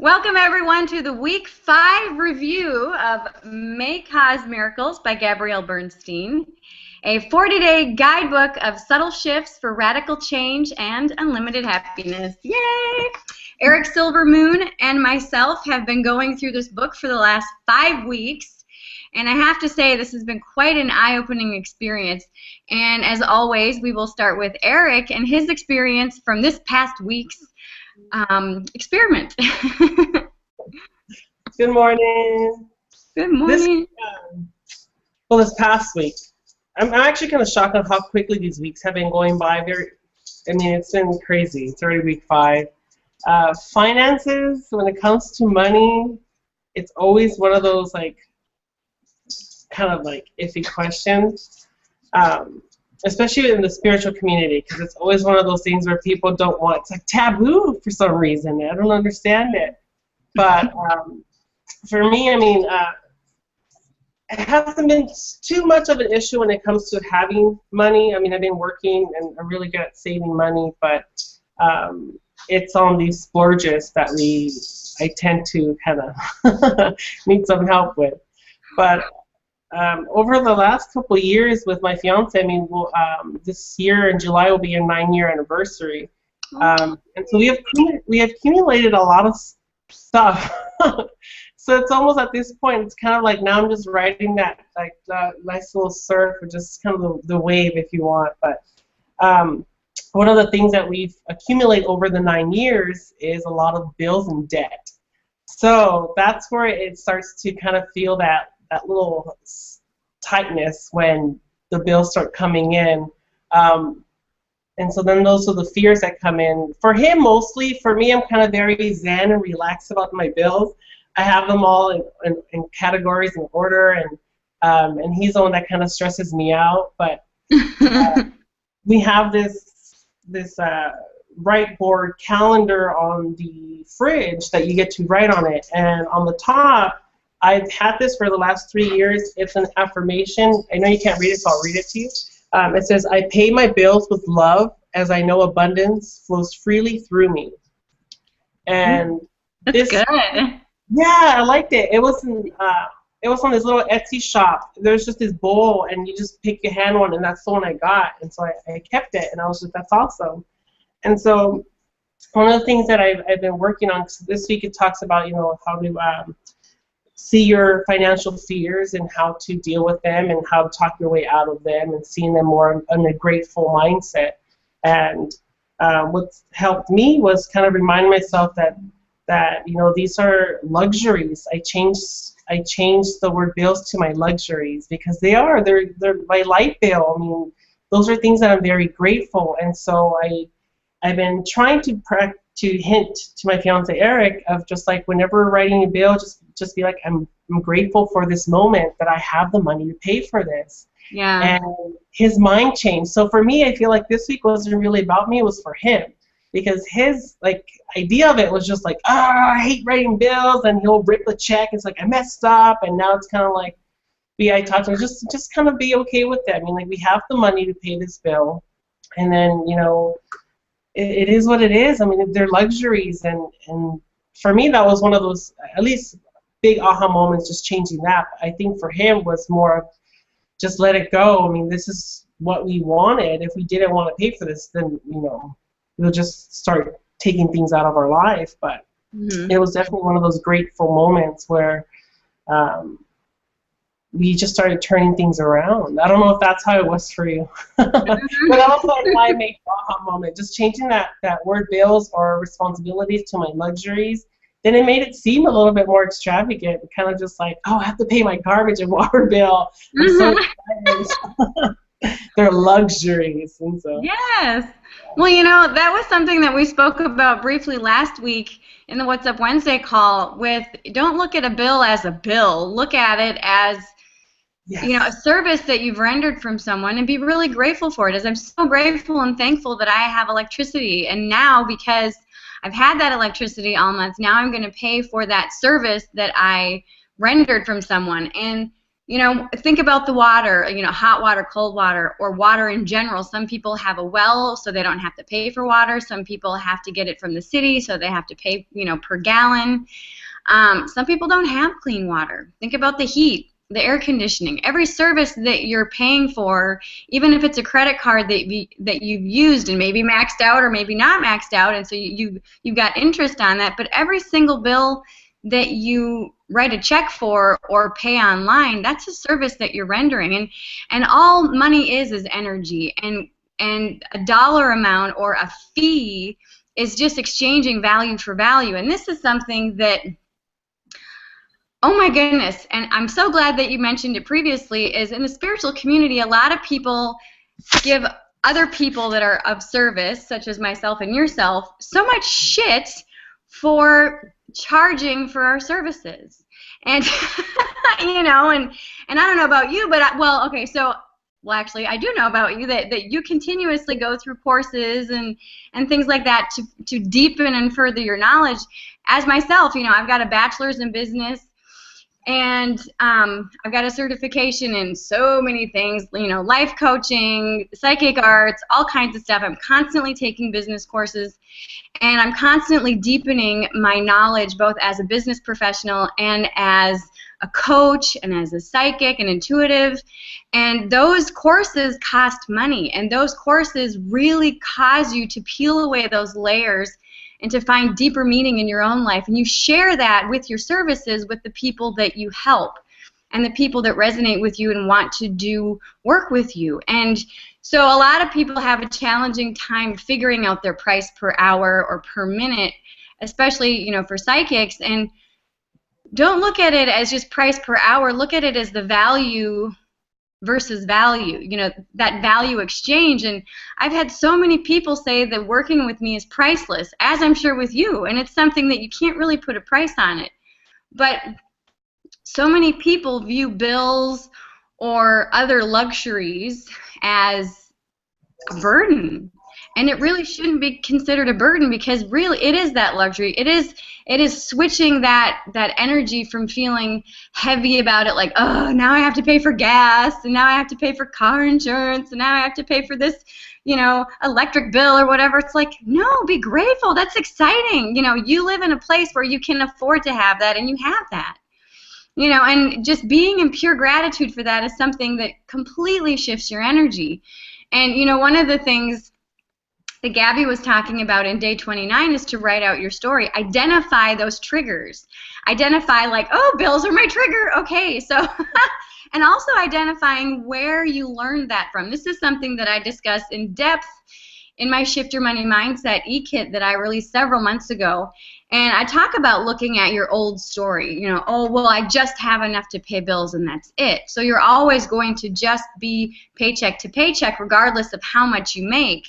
Welcome everyone to the Week 5 review of May Cause Miracles by Gabrielle Bernstein, a 40-day guidebook of subtle shifts for radical change and unlimited happiness. Yay! Erick, Silvermoon, and myself have been going through this book for the last 5 weeks, and I have to say this has been quite an eye-opening experience. And as always, we will start with Erick and his experience from this past week's experiment. Good morning. Good morning. This past week, I'm actually kind of shocked at how quickly these weeks have been going by. It's been crazy. It's already week 5. Finances, when it comes to money, it's always one of those kind of iffy questions. Especially in the spiritual community, because it's always one of those things where people don't want, it's like taboo for some reason. I don't understand it. But for me, it hasn't been too much of an issue when it comes to having money. I've been working and I'm really good at saving money, but it's on these splurges that I tend to kind of need some help with. But over the last couple of years with my fiance, this year in July will be a 9-year anniversary, and so we have accumulated a lot of stuff. So it's almost at this point, it's kind of like now I'm just riding that nice little surf, or just kind of the wave, if you want. But one of the things that we've accumulated over the 9 years is a lot of bills and debt. So that's where it starts to kind of feel that little tightness when the bills start coming in. And so then those are the fears that come in. For him mostly. For me, I'm kind of very zen and relaxed about my bills. I have them all in categories in order, and he's the one that kind of stresses me out. But we have this whiteboard calendar on the fridge that you get to write on it, and on the top, I've had this for the last 3 years. It's an affirmation. I know you can't read it, so I'll read it to you. It says, "I pay my bills with love, as I know abundance flows freely through me." And that's good. Yeah, I liked it. It was on this little Etsy shop. There's just this bowl, and you just pick your hand one, and that's the one I got. And so I kept it, and I was just, that's awesome. And so one of the things that I've been working on, so this week it talks about, how to see your financial fears and how to deal with them and how to talk your way out of them and seeing them more in a grateful mindset. And what's helped me was kind of remind myself that these are luxuries. I changed the word bills to my luxuries, because they're my light bill. Those are things that I'm very grateful. And so I've been trying to hint to my fiance Erick of just whenever we're writing a bill, just be like, I'm grateful for this moment that I have the money to pay for this. Yeah. And his mind changed. So for me, I feel like this week wasn't really about me, it was for him. Because his idea of it was just I hate writing bills, and he'll rip the check. It's I messed up, and now it's kind of I talked to him, just kind of be okay with that. We have the money to pay this bill, and then it is what it is. They're luxuries, and for me that was one of those at least big aha moments, just changing that. I think for him was more of just let it go. This is what we wanted. If we didn't want to pay for this, then we'll just start taking things out of our life. But it was definitely one of those grateful moments where we just started turning things around. I don't know if that's how it was for you. But also why I made aha moment, just changing that word bills or responsibilities to my luxuries. Then it made it seem a little bit more extravagant, kind of just I have to pay my garbage and water bill. I'm so excited. They're luxuries. And so. Yes. Well, that was something that we spoke about briefly last week in the What's Up Wednesday call with, don't look at a bill as a bill. Look at it as, a service that you've rendered from someone, and be really grateful for it. As I'm so grateful and thankful that I have electricity, and now because I've had that electricity all month, now I'm going to pay for that service that I rendered from someone. And You know, think about the water, you know, hot water, cold water, or water in general. Some people have a well, so they don't have to pay for water. Some people have to get it from the city, so they have to pay, you know, per gallon. Some people don't have clean water. Think about the heat, the air conditioning, every service that you're paying for, even if it's a credit card that you've used and maybe maxed out or maybe not maxed out, and so you've got interest on that. But every single bill that you write a check for or pay online, that's a service that you're rendering, and all money is energy, and a dollar amount or a fee is just exchanging value for value. And this is something that, oh my goodness, and I'm so glad that you mentioned it previously, is in the spiritual community, a lot of people give other people that are of service, such as myself and yourself, so much shit for charging for our services. And you know, and I don't know about you, but well, okay, so actually I do know about you that you continuously go through courses and things like that to deepen and further your knowledge. As myself, you know, I've got a bachelor's in business, and I've got a certification in so many things, you know, life coaching, psychic arts, all kinds of stuff. I'm constantly taking business courses, and I'm constantly deepening my knowledge both as a business professional and as a coach and as a psychic and intuitive. And those courses cost money, and those courses really cause you to peel away those layers and to find deeper meaning in your own life. And you share that with your services with the people that you help and the people that resonate with you and want to do work with you. And so a lot of people have a challenging time figuring out their price per hour or per minute, especially, you know, for psychics. And don't look at it as just price per hour. Look at it as the value versus value, you know, that value exchange. And I've had so many people say that working with me is priceless, as I'm sure with you, and it's something that you can't really put a price on it. But so many people view bills or other luxuries as a burden, and it really shouldn't be considered a burden, because really it is that luxury. It is switching that energy from feeling heavy about it, like, oh, now I have to pay for gas, and now I have to pay for car insurance, and now I have to pay for this, you know, electric bill or whatever. It's like, no, be grateful. That's exciting. You know, you live in a place where you can afford to have that, and you have that. You know, and just being in pure gratitude for that is something that completely shifts your energy. And, you know, one of the things that Gabby was talking about in day 29 is to write out your story. Identify those triggers. Identify, like, oh, bills are my trigger. Okay, so, and also identifying where you learned that from. This is something that I discuss in depth in my Shift Your Money Mindset e-kit that I released several months ago. And I talk about looking at your old story. You know, oh, well, I just have enough to pay bills and that's it. So you're always going to just be paycheck to paycheck regardless of how much you make.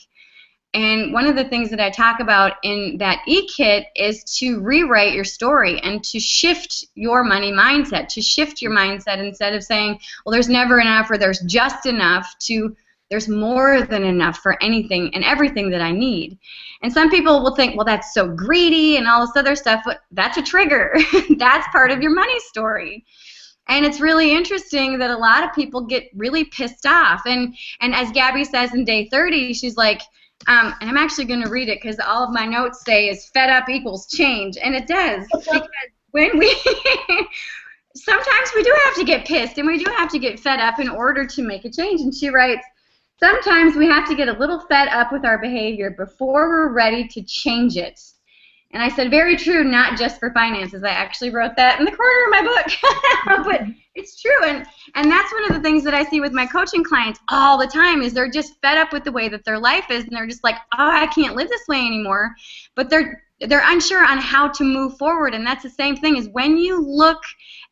And one of the things that I talk about in that e-kit is to rewrite your story and to shift your money mindset, to shift your mindset instead of saying, well, there's never enough or there's just enough, to there's more than enough for anything and everything that I need. And some people will think, well, that's so greedy and all this other stuff, but that's a trigger. That's part of your money story. And it's really interesting that a lot of people get really pissed off. And as Gabby says in day 30, she's like, and I'm actually going to read it because all of my notes say is fed up equals change. And it does. Because when we, sometimes we do have to get pissed and we do have to get fed up in order to make a change. And she writes, sometimes we have to get a little fed up with our behavior before we're ready to change it. And I said, very true, not just for finances. I actually wrote that in the corner of my book. But it's true. And that's one of the things that I see with my coaching clients all the time is they're just fed up with the way that their life is. And they're just like, oh, I can't live this way anymore. But they're unsure on how to move forward. And that's the same thing is when you look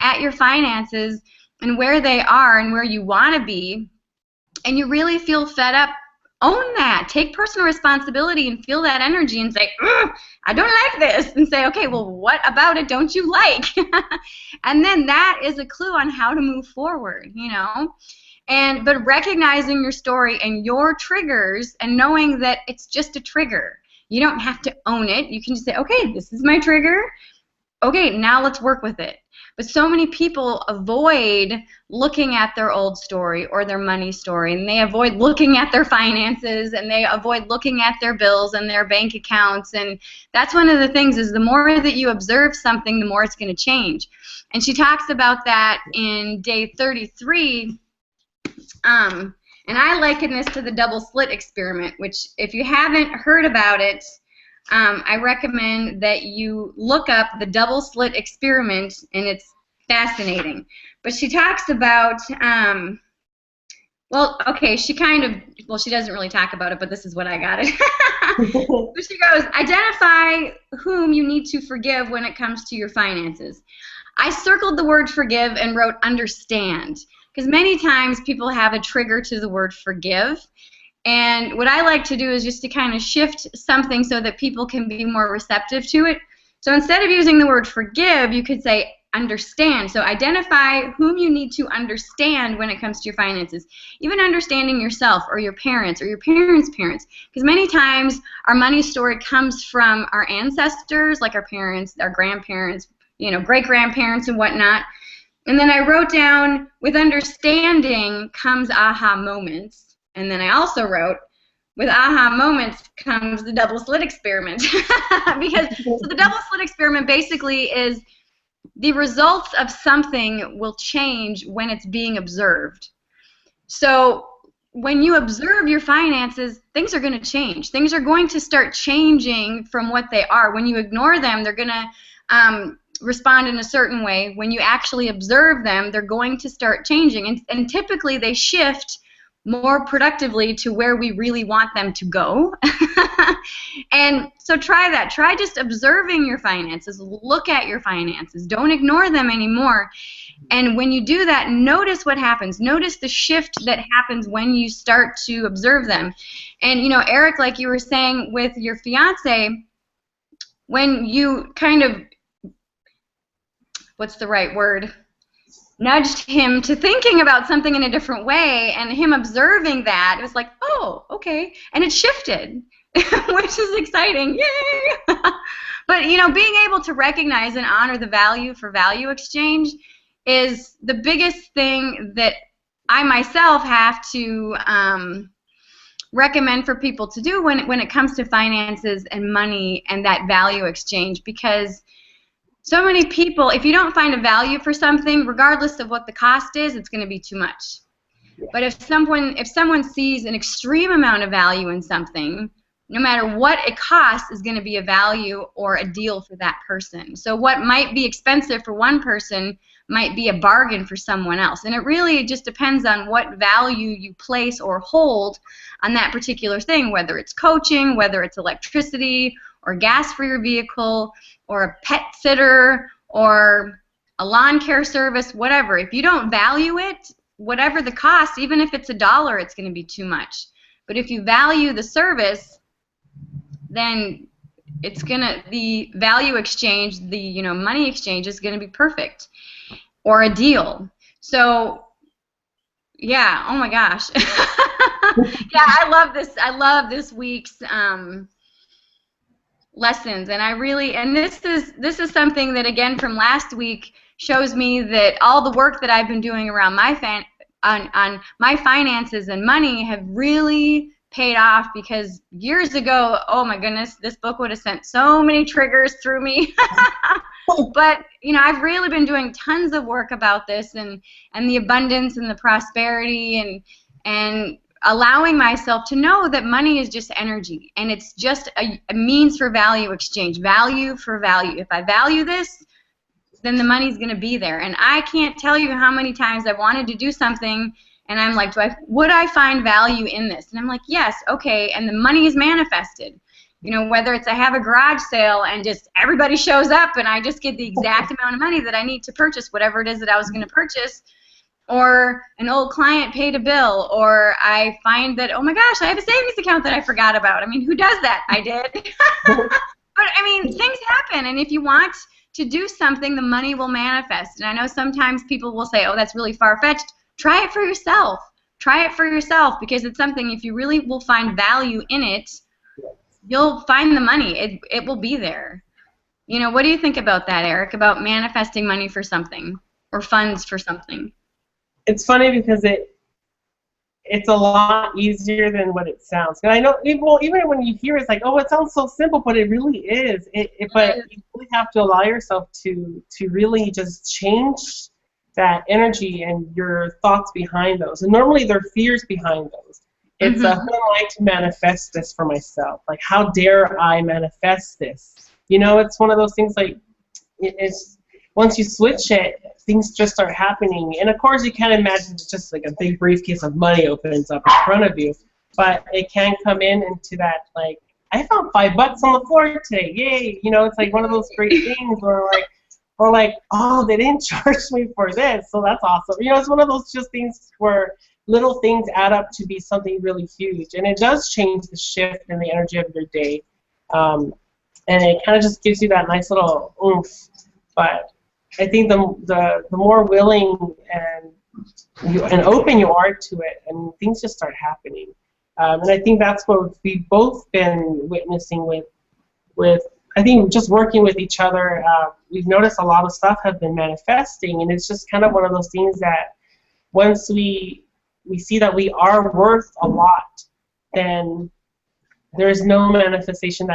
at your finances and where they are and where you want to be, and you really feel fed up, own that. Take personal responsibility and feel that energy and say, I don't like this. And say, okay, well, what about it don't you like? And then that is a clue on how to move forward, you know. But recognizing your story and your triggers and knowing that it's just a trigger. You don't have to own it. You can just say, okay, this is my trigger. okay, now let's work with it. But so many people avoid looking at their old story or their money story, and they avoid looking at their finances, and they avoid looking at their bills and their bank accounts. And that's one of the things, is the more that you observe something, the more it's going to change. And she talks about that in day 33. And I liken this to the double slit experiment, which if you haven't heard about it, I recommend that you look up the double slit experiment, and it's fascinating. But she talks about, well, okay, she doesn't really talk about it, but this is what I got it. But she goes, identify whom you need to forgive when it comes to your finances. I circled the word forgive and wrote understand, because many times people have a trigger to the word forgive. And what I like to do is just to kind of shift something so that people can be more receptive to it. So instead of using the word forgive, you could say understand. So identify whom you need to understand when it comes to your finances. Even understanding yourself or your parents or your parents' parents. Because many times our money story comes from our ancestors, like our parents, our grandparents, great-grandparents and whatnot. And then I wrote down, with understanding comes aha moments. And then I also wrote, with aha moments comes the double slit experiment. Because so the double slit experiment basically is the results of something will change when it's being observed. So when you observe your finances, things are going to change. Things are going to start changing from what they are. When you ignore them, they're going to respond in a certain way. When you actually observe them, they're going to start changing. And typically they shift more productively to where we really want them to go. And so try that. Try just observing your finances. Look at your finances. Don't ignore them anymore. And when you do that, notice what happens. Notice the shift that happens when you start to observe them. And, Eric, like you were saying with your fiance, when you kind of, what's the right word? Nudged him to thinking about something in a different way, and him observing that, it was like, oh, okay, and it shifted, which is exciting, yay! But being able to recognize and honor the value for value exchange is the biggest thing that I myself have to recommend for people to do when it comes to finances and money and that value exchange, because so many people, if you don't find a value for something, regardless of what the cost is, it's going to be too much. But if someone sees an extreme amount of value in something, no matter what it costs, is going to be a value or a deal for that person. So what might be expensive for one person might be a bargain for someone else. And it really just depends on what value you place or hold on that particular thing, whether it's coaching, whether it's electricity or gas for your vehicle, or a pet sitter, or a lawn care service, whatever. If you don't value it, whatever the cost, even if it's $1, it's going to be too much. But if you value the service, then the value exchange, the money exchange is going to be perfect, or a deal. So yeah, oh my gosh. Yeah, I love this week's lessons, and this is something that, again, from last week, shows me that all the work that I've been doing around on my finances and money have really paid off, because years ago, oh my goodness, this book would have sent so many triggers through me. But I've really been doing tons of work about this, and the abundance and the prosperity, and allowing myself to know that money is just energy, and it's just a means for value exchange, value for value. If I value this, then the money's going to be there. And I can't tell you how many times I wanted to do something, and I'm like, would I find value in this? And I'm like, yes, okay, and the money is manifested. Whether it's I have a garage sale and just everybody shows up and I just get the exact amount of money that I need to purchase whatever it is that I was going to purchase, or an old client paid a bill, or I find that, oh my gosh, I have a savings account that I forgot about. I mean, who does that? I did. But I mean, things happen, and if you want to do something, the money will manifest. And I know sometimes people will say, oh, that's really far-fetched. Try it for yourself. Try it for yourself, because it's something, if you really will find value in it, you'll find the money. It will be there. You know, what do you think about that, Eric, about manifesting money for something or funds for something? It's funny because it's a lot easier than what it sounds. And I know, well, even when you hear it, it's like, oh, it sounds so simple, but it really is. But you really have to allow yourself to really just change that energy and your thoughts behind those. And normally there are fears behind those. It's who am I to manifest this for myself? Like, how dare I manifest this? You know, it's one of those things like, it's once you switch it, things just start happening. And of course, you can't imagine it's just like a big briefcase of money opens up in front of you. But it can come into that, like, I found $5 on the floor today. Yay! You know, it's like one of those great things where like, oh, they didn't charge me for this, so that's awesome. You know, it's one of those just things where little things add up to be something really huge. And it does change the shift in the energy of your day. And it kind of just gives you that nice little oomph. But I think the more willing and open you are to it, and things just start happening. And I think that's what we've both been witnessing with I think just working with each other. We've noticed a lot of stuff have been manifesting, and it's just kind of one of those things that once we see that we are worth a lot, then there's no manifestation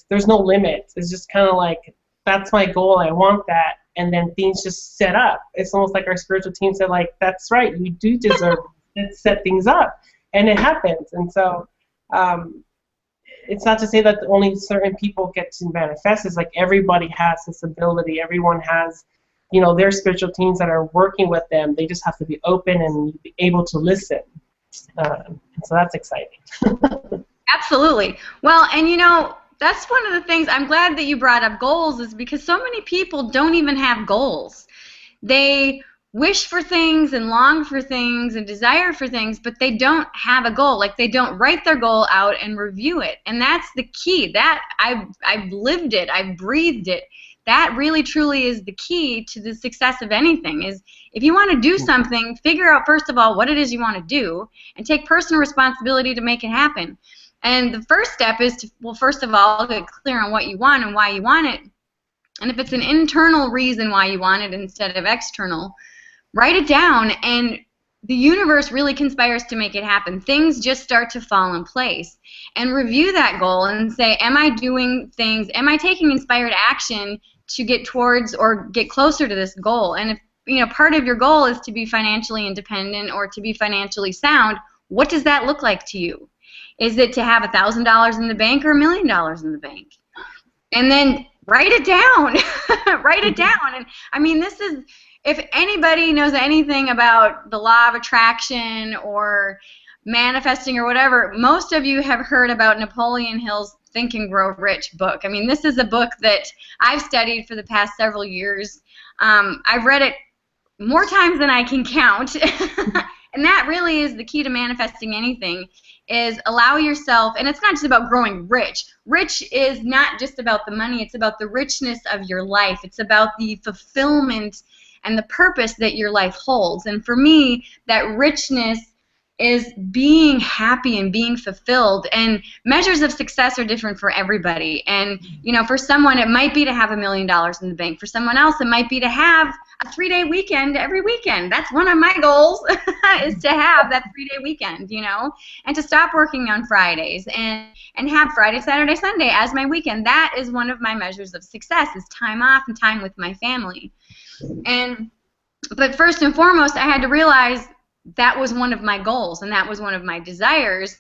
there's no limit. It's just kind of like, that's my goal, I want that. And then things just set up. It's almost like our spiritual team said, like, that's right, you do deserve to set things up. And it happens. And so it's not to say that only certain people get to manifest. It's like everybody has this ability. Everyone has, you know, their spiritual teams that are working with them. They just have to be open and be able to listen. So that's exciting. Absolutely. Well, and you know, that's one of the things, I'm glad that you brought up goals, is because so many people don't even have goals. They wish for things and long for things and desire for things, but they don't have a goal. Like, they don't write their goal out and review it. And that's the key. That I've lived it. I've breathed it. That really truly is the key to the success of anything. Is if you want to do something, figure out first of all what it is you want to do and take personal responsibility to make it happen. And the first step is to, well, first of all, get clear on what you want and why you want it. And if it's an internal reason why you want it instead of external, write it down, and the universe really conspires to make it happen. Things just start to fall in place. And review that goal and say, am I doing things, am I taking inspired action to get towards or get closer to this goal? And if, you know, part of your goal is to be financially independent or to be financially sound, what does that look like to you? Is it to have $1,000 in the bank or $1 million in the bank? And then write it down. Write it down. And I mean, this is, if anybody knows anything about the law of attraction or manifesting or whatever, most of you have heard about Napoleon Hill's Think and Grow Rich book. I mean, this is a book that I've studied for the past several years. I've read it more times than I can count. And that really is the key to manifesting anything, is allow yourself, and it's not just about growing rich. Rich is not just about the money, it's about the richness of your life. It's about the fulfillment and the purpose that your life holds. And for me, that richness is being happy and being fulfilled. And measures of success are different for everybody. And, you know, for someone it might be to have $1 million in the bank. For someone else it might be to have a 3-day weekend every weekend. That's one of my goals, is to have that 3-day weekend, you know, and to stop working on Fridays and have Friday, Saturday, Sunday as my weekend. That is one of my measures of success, is time off and time with my family. But first and foremost, I had to realize that was one of my goals and that was one of my desires.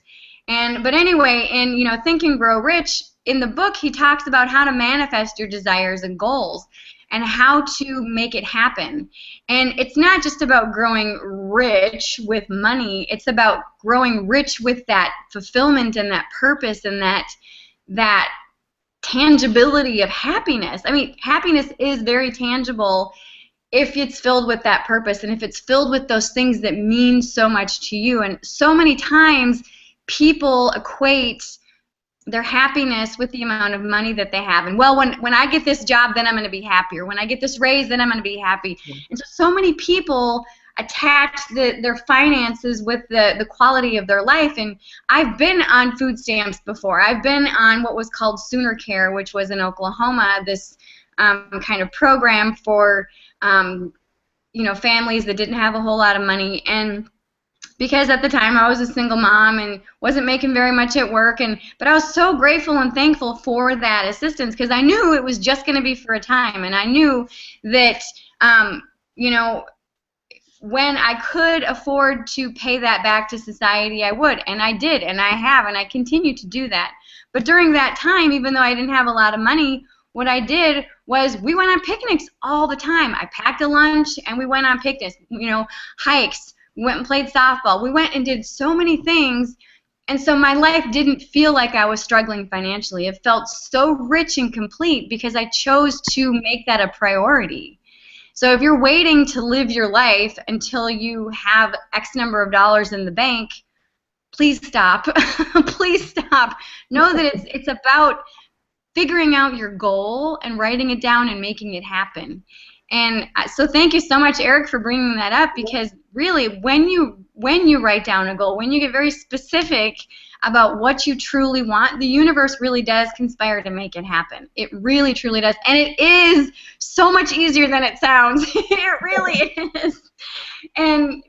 But anyway, in, you know, Think and Grow Rich, in the book he talks about how to manifest your desires and goals and how to make it happen. And it's not just about growing rich with money, it's about growing rich with that fulfillment and that purpose and that tangibility of happiness. I mean, happiness is very tangible if it's filled with that purpose and if it's filled with those things that mean so much to you. And so many times people equate their happiness with the amount of money that they have. And, well, when I get this job, then I'm going to be happier. When I get this raise, then I'm going to be happy. And so many people attach their finances with the quality of their life. And I've been on food stamps before. I've been on what was called Sooner Care, which was in Oklahoma, this kind of program for families that didn't have a whole lot of money. And because at the time I was a single mom and wasn't making very much at work, but I was so grateful and thankful for that assistance, because I knew it was just going to be for a time, and I knew that when I could afford to pay that back to society, I would, and I did, and I have, and I continue to do that. But during that time, even though I didn't have a lot of money, what I did was we went on picnics all the time. I packed a lunch and we went on picnics, hikes. We went and played softball. We went and did so many things, and so my life didn't feel like I was struggling financially. It felt so rich and complete because I chose to make that a priority. So if you're waiting to live your life until you have X number of dollars in the bank, please stop. Please stop. Know that it's about figuring out your goal and writing it down and making it happen. And so thank you so much, Eric, for bringing that up, because really when you write down a goal, when you get very specific about what you truly want, the universe really does conspire to make it happen. It really, truly does. And it is so much easier than it sounds. It really is.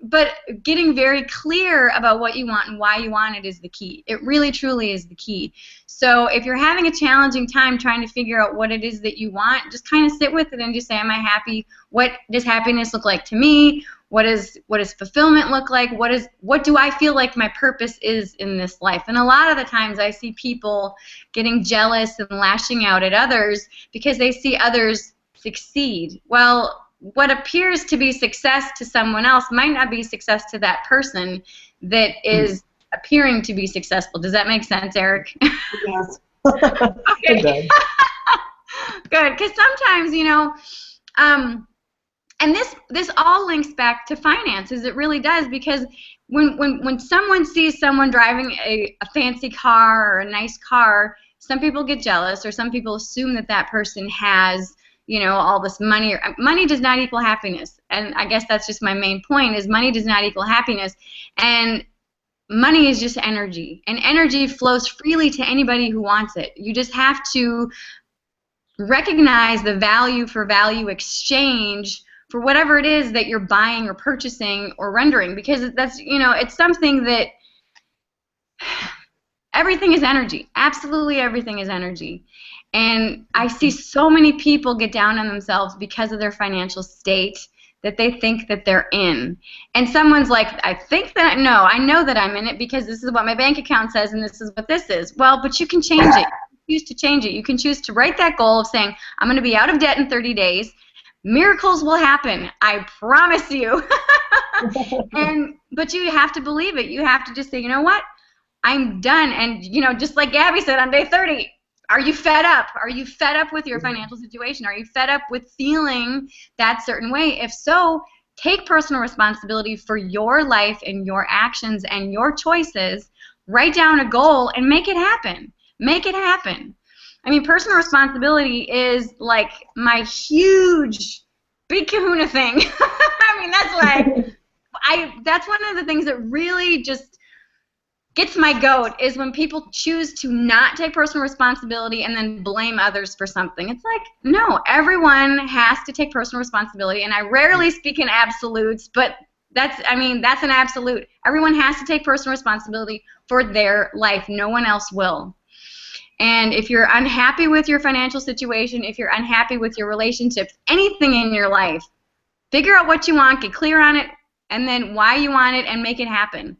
But getting very clear about what you want and why you want it is the key. It really, truly is the key. So if you're having a challenging time trying to figure out what it is that you want, just kind of sit with it and just say, am I happy? What does happiness look like to me? What does fulfillment look like? What do I feel like my purpose is in this life? And a lot of the times I see people getting jealous and lashing out at others because they see others succeed. Well, what appears to be success to someone else might not be success to that person that is appearing to be successful. Does that make sense, Eric? Yes. Okay. Good, because sometimes, and this all links back to finances. It really does, because when someone sees someone driving a fancy car or a nice car, some people get jealous, or some people assume that that person has all this money. Money does not equal happiness, and I guess that's just my main point, is money does not equal happiness, and money is just energy, and energy flows freely to anybody who wants it. You just have to recognize the value for value exchange for whatever it is that you're buying or purchasing or rendering, because that's, it's something that everything is energy. Absolutely everything is energy. And I see so many people get down on themselves because of their financial state that they think that they're in. And someone's like, I know that I'm in it because this is what my bank account says and this is what this is. Well, but you can change it. You can choose to change it. You can choose to write that goal of saying, I'm going to be out of debt in 30 days. Miracles will happen. I promise you. But you have to believe it. You have to just say, you know what? I'm done. And, just like Gabby said on day 30, are you fed up? Are you fed up with your financial situation? Are you fed up with feeling that certain way? If so, take personal responsibility for your life and your actions and your choices. Write down a goal and make it happen. Make it happen. I mean, personal responsibility is like my huge, big kahuna thing. I mean, that's one of the things that really just gets my goat, is when people choose to not take personal responsibility and then blame others for something. It's like, no, everyone has to take personal responsibility, and I rarely speak in absolutes, but that's an absolute. Everyone has to take personal responsibility for their life. No one else will. And if you're unhappy with your financial situation, if you're unhappy with your relationships, anything in your life, figure out what you want, get clear on it, and then why you want it, and make it happen.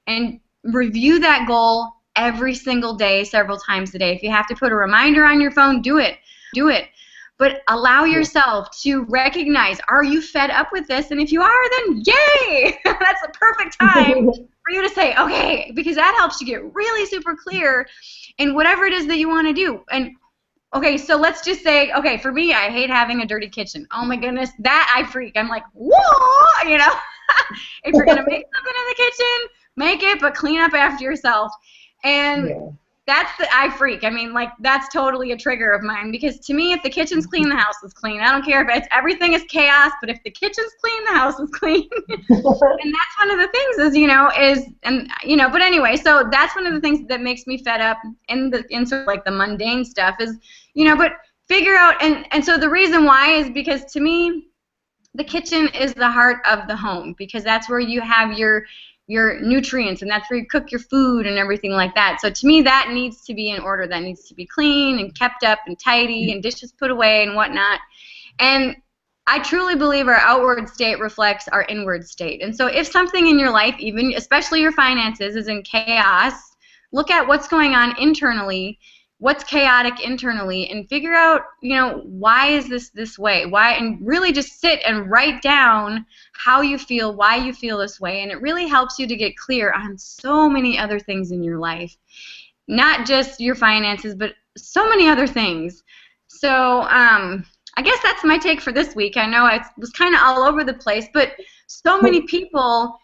And review that goal every single day, several times a day. If you have to put a reminder on your phone, do it. Do it. But allow yourself to recognize, are you fed up with this? And if you are, then yay! That's the perfect time for you to say, okay, because that helps you get really super clear in whatever it is that you want to do. And okay, so let's just say, okay, for me, I hate having a dirty kitchen. Oh my goodness, that I freak. I'm like, whoa, if you're gonna make something in the kitchen, make it, but clean up after yourself. And I freak. I mean, like, that's totally a trigger of mine, because to me, if the kitchen's clean, the house is clean. I don't care if everything is chaos, but if the kitchen's clean, the house is clean. And that's one of the things but anyway, so that's one of the things that makes me fed up in sort of like the mundane stuff is, but figure out, and so the reason why is because to me, the kitchen is the heart of the home, because that's where you have your nutrients, and that's where you cook your food and everything like that. So to me, that needs to be in order. That needs to be clean and kept up and tidy and dishes put away and whatnot. And I truly believe our outward state reflects our inward state. And so if something in your life, even especially your finances, is in chaos, look at what's going on internally, what's chaotic internally, and figure out, why is this way? Why? And really just sit and write down how you feel, why you feel this way, and it really helps you to get clear on so many other things in your life. Not just your finances, but so many other things. So I guess that's my take for this week. I know I was kind of all over the place, but so many people,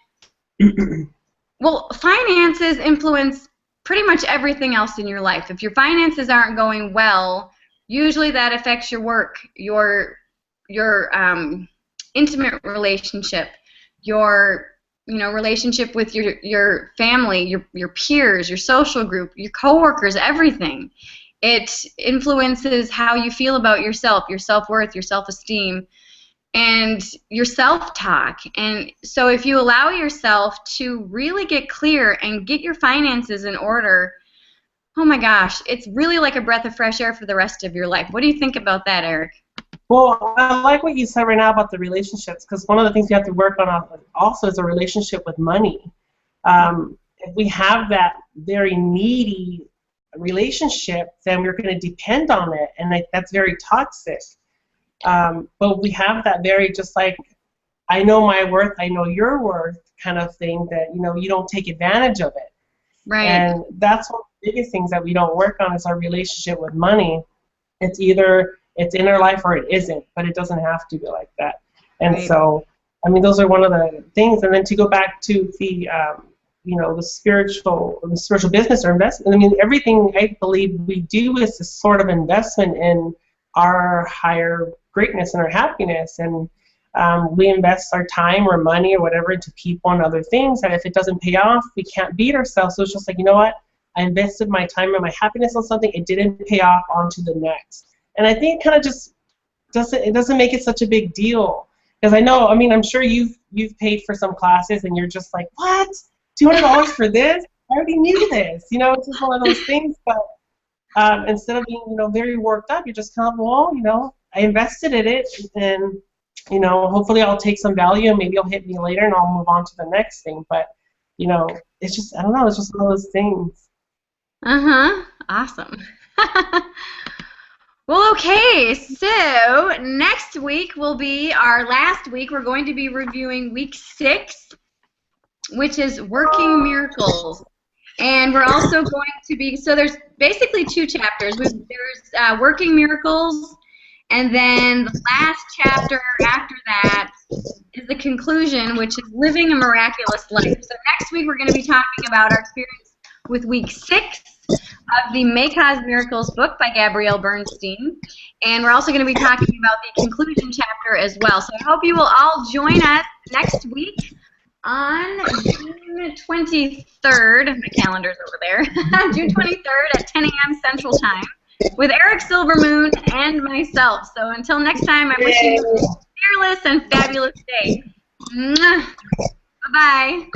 well, finances influence pretty much everything else in your life. If your finances aren't going well, usually that affects your work, your intimate relationship, your relationship with your family, your peers, your social group, your coworkers, everything. It influences how you feel about yourself, your self-worth, your self-esteem, and your self-talk. And so if you allow yourself to really get clear and get your finances in order, oh my gosh, it's really like a breath of fresh air for the rest of your life. What do you think about that, Eric? Well, I like what you said right now about the relationships, because one of the things you have to work on also is a relationship with money. If we have that very needy relationship, then we're going to depend on it, and that's very toxic. But we have that very just like, I know my worth, I know your worth kind of thing, that you don't take advantage of it. Right. And that's one of the biggest things that we don't work on is our relationship with money. It's either it's in our life or it isn't, but it doesn't have to be like that. And right. So, I mean, those are one of the things. And then to go back to the the spiritual business or investment. I mean, everything I believe we do is a sort of investment in our higher greatness and our happiness, and we invest our time or money or whatever into people and other things, and if it doesn't pay off, we can't beat ourselves. So it's just like, you know what, I invested my time and my happiness on something, it didn't pay off, on to the next. And I think it kind of just doesn't make it such a big deal, because I'm sure you've paid for some classes and you're just like, what, $200 for this? I already knew this. It's just one of those things. But instead of being very worked up, you're just kind of, well, I invested in it, and hopefully I'll take some value, and maybe it'll hit me later, and I'll move on to the next thing. But it's just, I don't know, it's just one of those things. Awesome. Well, okay, so next week will be our last week. We're going to be reviewing week 6, which is Working Miracles. And we're also going to be, so there's basically 2 chapters. There's Working Miracles, and then the last chapter after that is the conclusion, which is Living a Miraculous Life. So next week we're going to be talking about our experience with week 6 of the May Cause Miracles book by Gabrielle Bernstein. And we're also going to be talking about the conclusion chapter as well. So I hope you will all join us next week on June 23rd. My calendar's over there. June 23rd at 10 a.m. Central Time with Erick, Silvermoon, and myself. So until next time, I'm wishing you a fearless and fabulous day. Bye-bye.